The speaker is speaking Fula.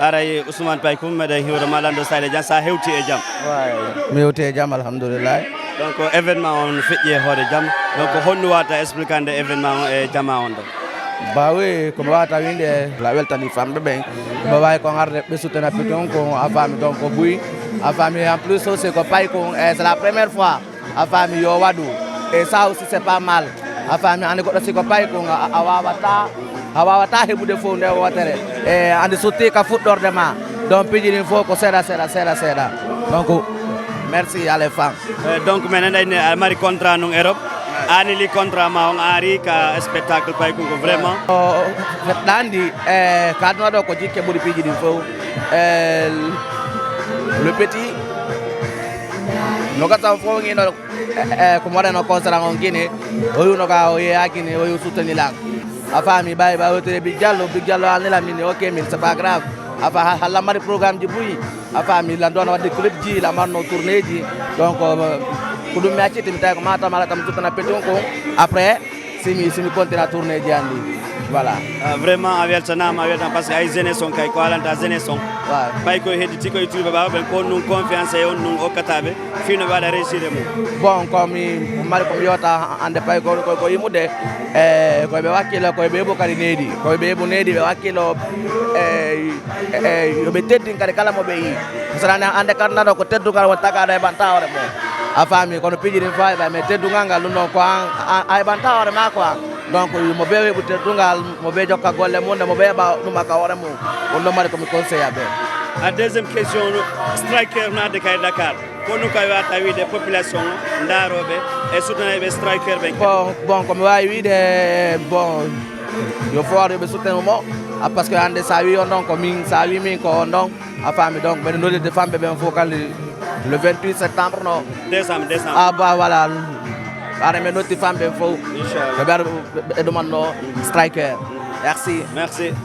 aray Ousmane Paye kum meɗen hiwde malande Sayle Diam sa hewti e jaam mi hewti e jaam alhamdoulillahi. donc événement on feƴƴi e hoore jaam donc honno wawata expliquande événement o e jama on ɗo bawi komi wawata winde la weltani famɓe ɓen mo wawi ko arde ɓe soutena piton ko a faami donc ko ɓuyi a faami en plus aussi ko Paye ko c'est la première fois a faami yo waɗu et ça aussi c'est pas mal a faami andi goɗɗo siko Paye ko a wawata heɓude fof nde wotere e andi sotti ka fuɗɗorde ma donc piiji ɗin fof ko seeɗa donc merci ale fam donc minen ɗayni a mari contrat non Europe ani li contrat ma on ari ka spectacle Paye ko vraiment feɗɗa andi e kaduna ɗo ko jikke ɓuuri piiji ɗin fof le petit no gasa fof gino komo waɗano concert on guine o yuno ka o yeeya guine o yu soutenilak a faami ɓawi ɓawotere Big Diallo anila min ok min c'est pas grave afa halla mari programme ji ɓuyi a faami lan ɗon wadde club ji la marno tourné ji donc ko ɗum mi acciti mi tawi ko matam ala kam soutena péton ko après simi continue tourné ji andi voilà vraiment a weltanama par ce que ay jeunesse on kay ko alanta jeunesse on Paye ko hedditi koye tulɓe ɓawa ɓen ko nun confiance e on nun hokkataɓe fino ɓe waɗa réussir e mum bon komi mari komi yewta hande Paye ko yimmude e koyeɓe wakkilo koyeɓe heeɓo kadi needi koyeɓe heeɓo needi ɓe wakkilo yoɓe teddin kadi kala moɓe yi saɗa hande karnaɗo ko teddugal won tagaɗo heɓanta hoore mum a faami kono piiji ɗin fawi ɓa mais teddugal ngal ɗum ɗon ko a heɓanta hoore ma quoi donc mo ɓe heɓu teddugal mo ɓe jokka golle mum nde mo ɓe heɓa ɗumaka hoore mum on ɗon mari komi conseille a ɓe a deuxième question striker nade kay Dakar ko ɗum kay wata wiide population o daaroɓe e soutenaɓe striker ɓen bon komi wawi wiide bon yo fo waɗo ɓe soutenu mo par ce que hande sa wi on ɗon ko min sa wi min ko on ɗon a faami donc mbeɗe noddide famɓe ɓen fof kalde le 28 septembre no décembre ah bah voilà are men notti famɓe ɓen fof ɓe ɓe ɗumanno striker merci